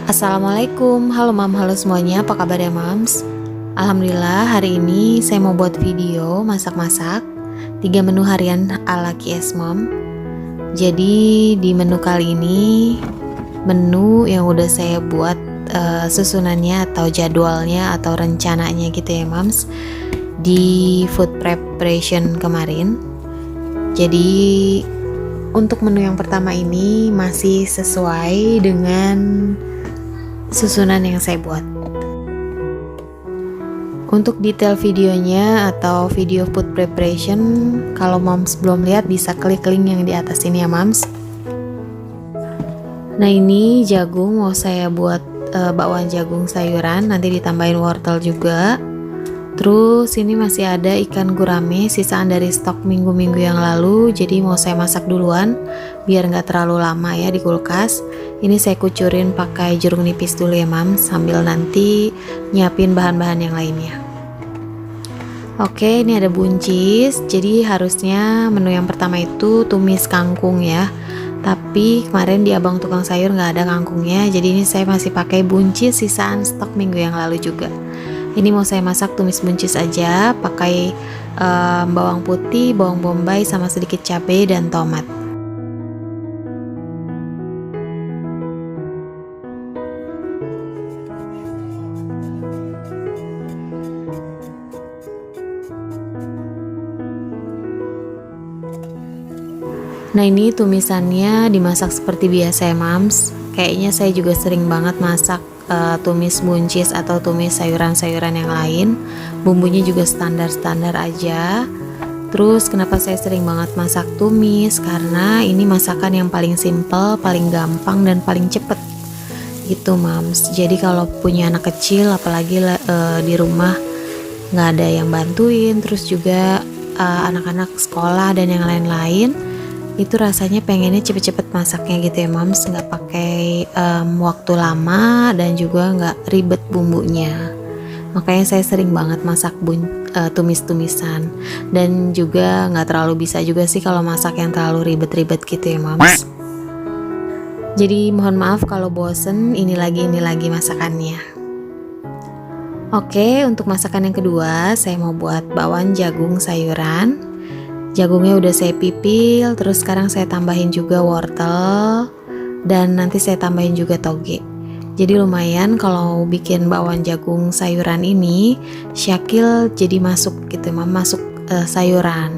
Assalamualaikum, halo mam, halo semuanya, apa kabar ya mams? Alhamdulillah hari ini saya mau buat video masak-masak 3 menu harian ala KS Mom. Jadi di menu kali ini menu yang udah saya buat susunannya atau jadwalnya atau rencananya gitu ya mams di food preparation kemarin. Jadi untuk menu yang pertama ini masih sesuai dengan susunan yang saya buat. Untuk detail videonya atau video food preparation, kalau moms belum lihat bisa klik link yang di atas ini ya moms. Nah ini jagung mau saya buat bakwan jagung sayuran, nanti ditambahin wortel juga. Terus ini masih ada ikan gurame sisaan dari stok minggu-minggu yang lalu, jadi mau saya masak duluan biar nggak terlalu lama ya di kulkas. Ini saya kucurin pakai jeruk nipis dulu ya mam, sambil nanti nyiapin bahan-bahan yang lainnya. Oke, ini ada buncis, jadi harusnya menu yang pertama itu tumis kangkung ya. Tapi kemarin di abang tukang sayur nggak ada kangkungnya, jadi ini saya masih pakai buncis sisaan stok minggu yang lalu juga. Ini mau saya masak tumis buncis aja, pakai bawang putih, bawang bombay, sama sedikit cabai dan tomat. Nah ini tumisannya dimasak seperti biasa ya mams. Kayaknya saya juga sering banget masak tumis buncis atau tumis sayuran-sayuran yang lain. Bumbunya juga standar-standar aja. Terus kenapa saya sering banget masak tumis? Karena ini masakan yang paling simple, paling gampang dan paling cepet gitu mams. Jadi kalau punya anak kecil apalagi di rumah nggak ada yang bantuin, terus juga anak-anak sekolah dan yang lain-lain, itu rasanya pengennya cepet-cepet masaknya gitu ya mams, nggak pakai waktu lama dan juga nggak ribet bumbunya. Makanya saya sering banget masak tumis-tumisan, dan juga nggak terlalu bisa juga sih kalau masak yang terlalu ribet-ribet gitu ya mams. Jadi mohon maaf kalau bosen ini lagi masakannya. Oke, untuk masakan yang kedua saya mau buat bakwan jagung sayuran. Jagungnya udah saya pipil, terus sekarang saya tambahin juga wortel, dan nanti saya tambahin juga toge. Jadi lumayan kalau bikin bakwan jagung sayuran ini, Syakil jadi masuk gitu, masuk sayuran.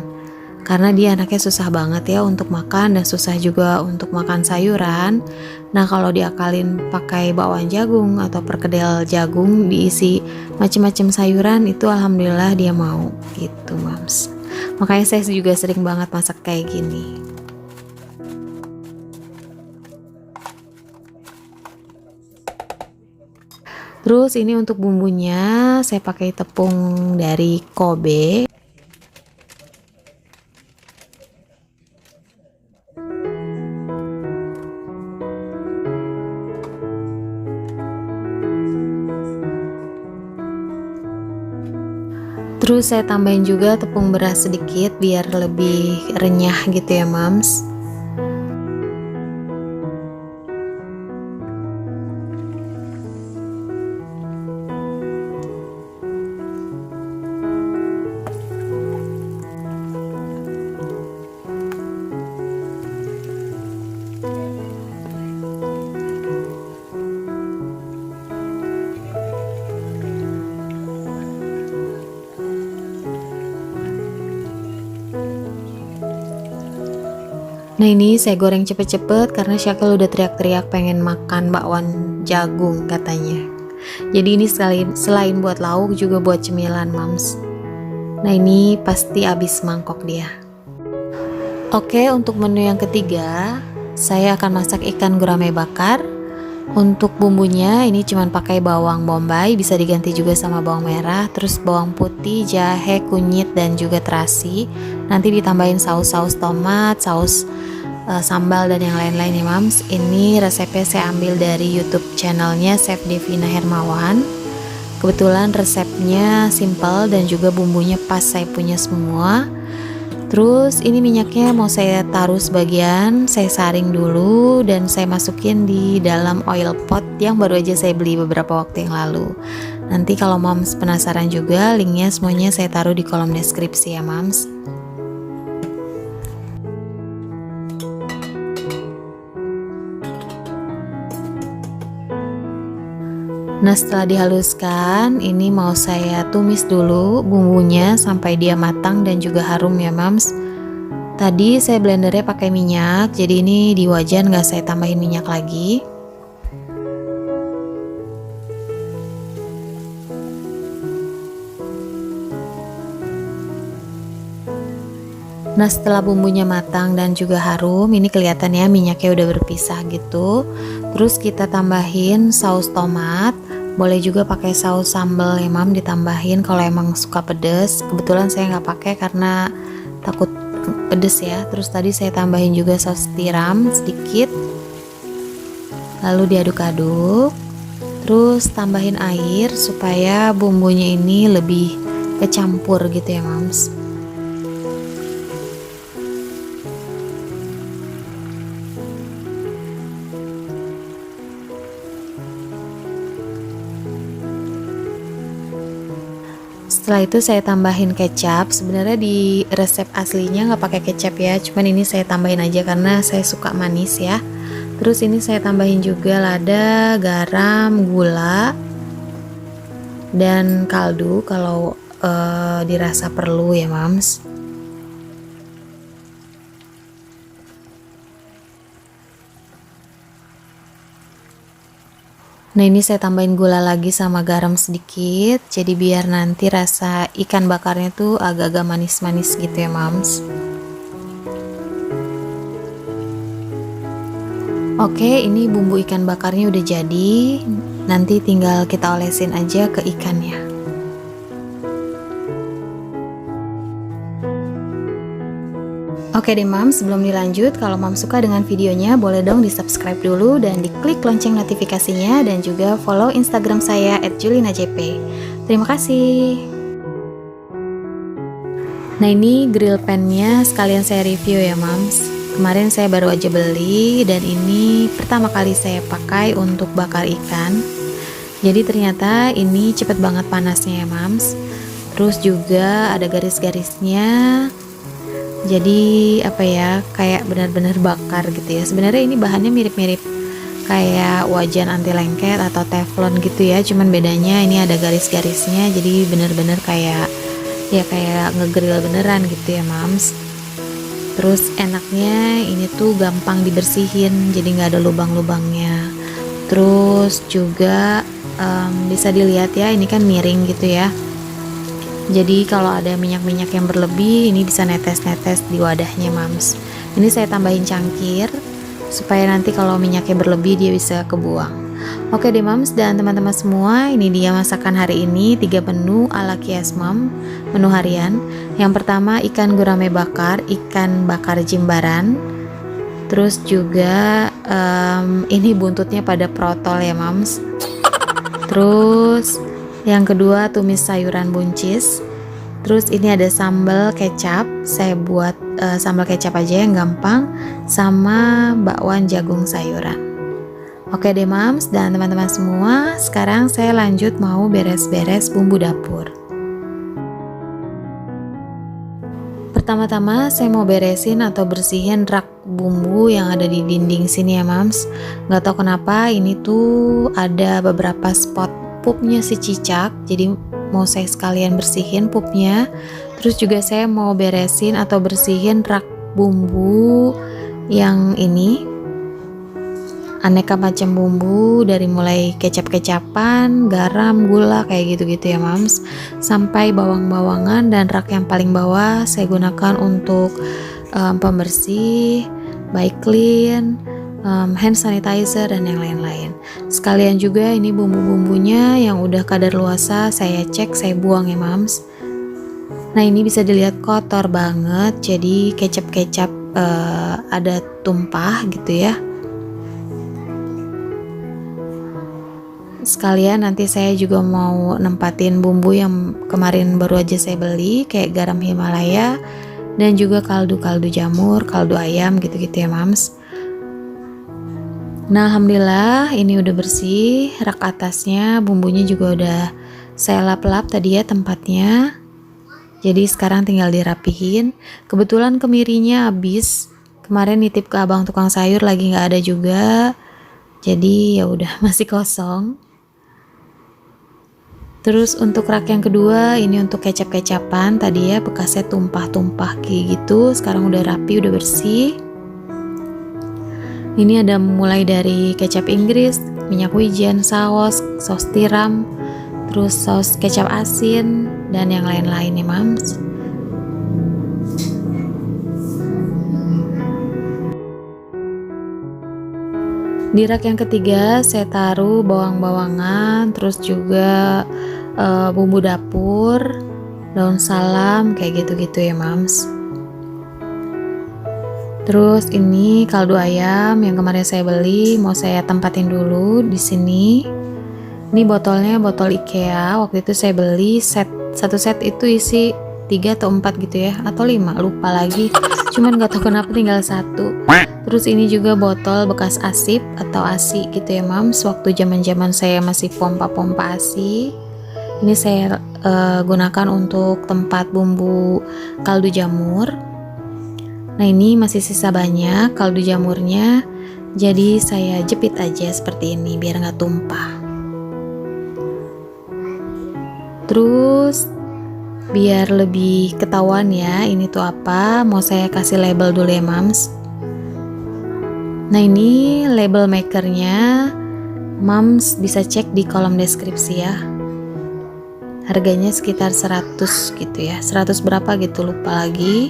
Karena dia anaknya susah banget ya untuk makan dan susah juga untuk makan sayuran. Nah kalau diakalin pakai bakwan jagung atau perkedel jagung diisi macam-macam sayuran, itu alhamdulillah dia mau gitu mams. Makanya saya juga sering banget masak kayak gini. Terus ini untuk bumbunya saya pakai tepung dari Kobe. Terus saya tambahin juga tepung beras sedikit biar lebih renyah gitu ya mams. Nah ini saya goreng cepet-cepet karena Syakil udah teriak-teriak pengen makan bakwan jagung katanya. Jadi ini selain buat lauk juga buat cemilan mams. Nah ini pasti habis mangkok dia. Oke, untuk menu yang ketiga saya akan masak ikan gurame bakar. Untuk bumbunya ini cuman pakai bawang bombay, bisa diganti juga sama bawang merah, terus bawang putih, jahe, kunyit dan juga terasi. Nanti ditambahin saus-saus tomat, saus sambal dan yang lain-lain ya mams. Ini resepnya saya ambil dari YouTube channelnya Chef Devina Hermawan. Kebetulan resepnya simple dan juga bumbunya pas saya punya semua. Terus ini minyaknya mau saya taruh sebagian, saya saring dulu dan saya masukin di dalam oil pot yang baru aja saya beli beberapa waktu yang lalu. Nanti kalau moms penasaran juga, linknya semuanya saya taruh di kolom deskripsi ya moms. Nah setelah dihaluskan, ini mau saya tumis dulu bumbunya sampai dia matang dan juga harum ya mams. Tadi saya blendernya pakai minyak, jadi ini di wajan nggak saya tambahin minyak lagi. Nah setelah bumbunya matang dan juga harum, ini kelihatannya minyaknya udah berpisah gitu. Terus kita tambahin saus tomat. Boleh juga pakai saus sambal ya mam, ditambahin kalau emang suka pedes. Kebetulan saya nggak pakai karena takut pedes ya. Terus tadi saya tambahin juga saus tiram sedikit, lalu diaduk-aduk. Terus tambahin air supaya bumbunya ini lebih kecampur gitu ya mams. Setelah itu saya tambahin kecap. Sebenarnya di resep aslinya nggak pakai kecap ya, cuman ini saya tambahin aja karena saya suka manis ya. Terus ini saya tambahin juga lada, garam, gula, dan kaldu kalau dirasa perlu ya mams. Nah ini saya tambahin gula lagi sama garam sedikit, jadi biar nanti rasa ikan bakarnya tuh agak-agak manis-manis gitu ya mams. Oke, ini bumbu ikan bakarnya udah jadi, nanti tinggal kita olesin aja ke ikannya. Oke deh mams, sebelum dilanjut, kalau mams suka dengan videonya, boleh dong di subscribe dulu dan diklik lonceng notifikasinya, dan juga follow Instagram saya @julinajp. Terima kasih. Nah ini grill pan-nya sekalian saya review ya mams. Kemarin saya baru aja beli dan ini pertama kali saya pakai untuk bakar ikan. Jadi ternyata ini cepet banget panasnya ya mams. Terus juga ada garis-garisnya. Jadi apa ya, kayak benar-benar bakar gitu ya. Sebenarnya ini bahannya mirip-mirip kayak wajan anti lengket atau teflon gitu ya, cuman bedanya ini ada garis-garisnya, jadi benar-benar kayak ya kayak ngegrill beneran gitu ya mams. Terus enaknya ini tuh gampang dibersihin, jadi nggak ada lubang-lubangnya. Terus juga bisa dilihat ya, ini kan miring gitu ya. Jadi kalau ada minyak-minyak yang berlebih, ini bisa netes-netes di wadahnya mams. Ini saya tambahin cangkir supaya nanti kalau minyaknya berlebih dia bisa kebuang. Oke deh mams dan teman-teman semua, ini dia masakan hari ini, 3 menu ala Kias Mam, menu harian. Yang pertama ikan gurame bakar, ikan bakar jimbaran. Terus juga ini buntutnya pada protol ya mams. Terus yang kedua tumis sayuran buncis. Terus ini ada sambal kecap, saya buat sambal kecap aja yang gampang, sama bakwan jagung sayuran. Oke deh mams dan teman-teman semua, sekarang saya lanjut mau beres-beres bumbu dapur. Pertama-tama saya mau beresin atau bersihin rak bumbu yang ada di dinding sini ya mams. Gak tau kenapa ini tuh ada beberapa spot pupnya si cicak, jadi mau saya sekalian bersihin pupnya. Terus juga saya mau beresin atau bersihin rak bumbu yang ini, aneka macam bumbu dari mulai kecap-kecapan, garam, gula kayak gitu-gitu ya mams, sampai bawang-bawangan. Dan rak yang paling bawah saya gunakan untuk pembersih, baik clean, hand sanitizer dan yang lain-lain. Sekalian juga ini bumbu-bumbunya yang udah kadaluarsa saya cek, saya buang ya mams. Nah ini bisa dilihat kotor banget, jadi kecap-kecap ada tumpah gitu ya. Sekalian nanti saya juga mau nempatin bumbu yang kemarin baru aja saya beli, kayak garam Himalaya dan juga kaldu-kaldu jamur, kaldu ayam gitu-gitu ya Mams. Nah alhamdulillah ini udah bersih, rak atasnya bumbunya juga udah saya lap-lap tadi ya tempatnya. Jadi sekarang tinggal dirapihin. Kebetulan kemirinya habis. Kemarin nitip ke abang tukang sayur lagi nggak ada juga. Jadi ya udah masih kosong. Terus untuk rak yang kedua ini untuk kecap-kecapan tadi ya bekasnya tumpah-tumpah kayak gitu. Sekarang udah rapi, udah bersih. Ini ada mulai dari kecap Inggris, minyak wijen, saus tiram, terus saus kecap asin dan yang lain-lain nih Mams. Di rak yang ketiga saya taruh bawang-bawangan, terus juga bumbu dapur, daun salam kayak gitu-gitu ya Mams. Terus ini kaldu ayam yang kemarin saya beli mau saya tempatin dulu di sini. Ini botolnya botol IKEA. Waktu itu saya beli satu set itu isi 3 atau 4 gitu ya, atau 5 lupa lagi. Cuman nggak tahu kenapa tinggal 1. Terus ini juga botol bekas asip atau ASI gitu ya Mams. Waktu zaman-zaman saya masih pompa-pompa ASI. Ini saya gunakan untuk tempat bumbu kaldu jamur. Nah ini masih sisa banyak kaldu jamurnya, jadi saya jepit aja seperti ini biar nggak tumpah. Terus biar lebih ketahuan ya ini tuh apa, mau saya kasih label dulu ya Mams. Nah ini label makernya, Mams bisa cek di kolom deskripsi ya. Harganya sekitar 100 gitu ya, 100 berapa gitu lupa lagi.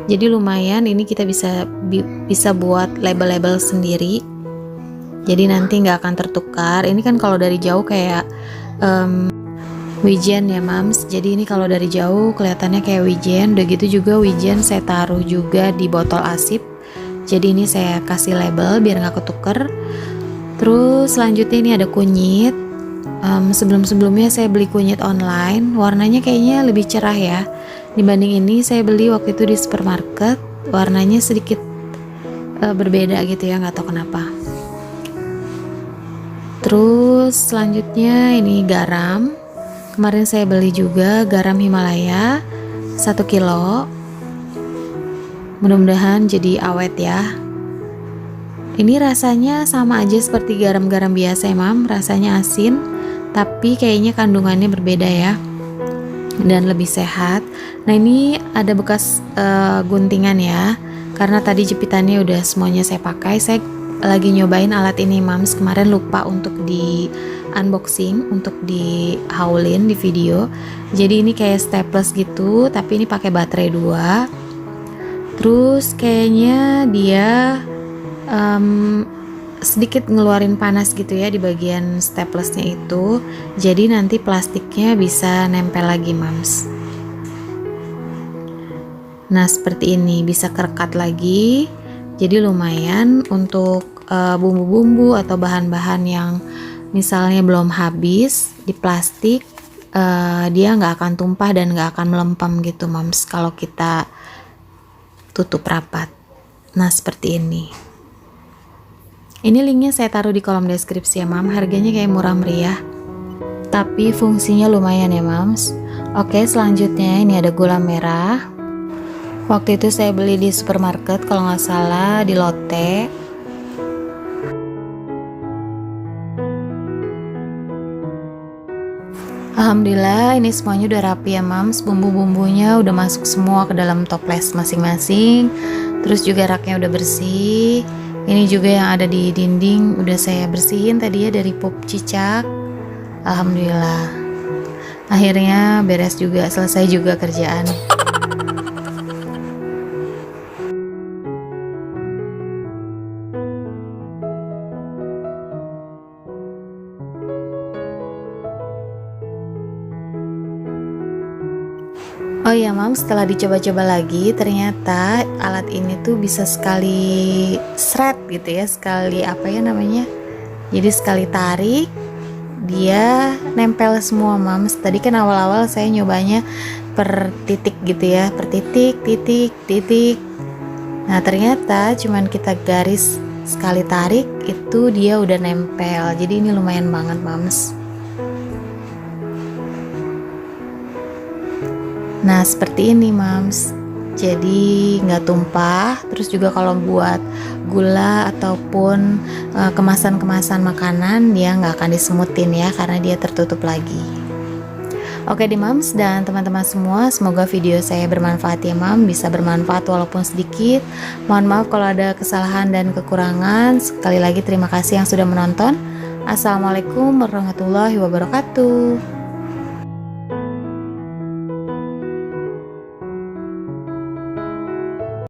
Jadi lumayan, ini kita bisa buat label-label sendiri. Jadi nanti nggak akan tertukar. Ini kan kalau dari jauh kayak wijen ya Mams. Jadi ini kalau dari jauh kelihatannya kayak wijen. Udah gitu juga wijen saya taruh juga di botol asip. Jadi ini saya kasih label biar nggak ketuker. Terus selanjutnya ini ada kunyit. Sebelum-sebelumnya saya beli kunyit online, warnanya kayaknya lebih cerah ya dibanding ini saya beli waktu itu di supermarket, warnanya sedikit berbeda gitu ya, nggak tahu kenapa. Terus selanjutnya ini garam, kemarin saya beli juga garam Himalaya 1 kilo, mudah-mudahan jadi awet ya. Ini rasanya sama aja seperti garam-garam biasa ya Mam, rasanya asin tapi kayaknya kandungannya berbeda ya dan lebih sehat. Nah ini ada bekas guntingan ya, karena tadi jepitannya udah semuanya saya pakai. Saya lagi nyobain alat ini Mams, kemarin lupa untuk di unboxing, untuk di haulin di video. Jadi ini kayak staples gitu, tapi ini pakai baterai 2. Terus kayaknya dia sedikit ngeluarin panas gitu ya di bagian staplesnya itu, jadi nanti plastiknya bisa nempel lagi Mams. Nah seperti ini bisa kerekat lagi, jadi lumayan untuk bumbu-bumbu atau bahan-bahan yang misalnya belum habis di plastik, dia nggak akan tumpah dan nggak akan melempem gitu Mams kalau kita tutup rapat. Nah seperti ini. Ini linknya saya taruh di kolom deskripsi ya Mam, harganya kayak murah meriah tapi fungsinya lumayan ya Mams. Oke selanjutnya ini ada gula merah. Waktu itu saya beli di supermarket kalau nggak salah di Lotte. Alhamdulillah ini semuanya udah rapi ya Mams, bumbu-bumbunya udah masuk semua ke dalam toples masing-masing. Terus juga raknya udah bersih. Ini juga yang ada di dinding udah saya bersihin tadi ya dari pup cicak. Alhamdulillah akhirnya beres juga, selesai juga kerjaan. Oh iya Mam, setelah dicoba-coba lagi ternyata alat ini tuh bisa sekali shred gitu ya, sekali apa ya namanya, jadi sekali tarik dia nempel semua Mams. Tadi kan awal-awal saya nyobanya per titik gitu ya, per titik, titik, titik. Nah ternyata cuman kita garis sekali tarik itu dia udah nempel. Jadi ini lumayan banget mams. Nah seperti ini mams, jadi nggak tumpah. Terus juga kalau buat gula ataupun kemasan-kemasan makanan dia nggak akan disemutin ya, karena dia tertutup lagi. Oke di mams dan teman-teman semua, semoga video saya bermanfaat ya mam, bisa bermanfaat walaupun sedikit. Mohon maaf kalau ada kesalahan dan kekurangan. Sekali lagi terima kasih yang sudah menonton. Assalamualaikum warahmatullahi wabarakatuh.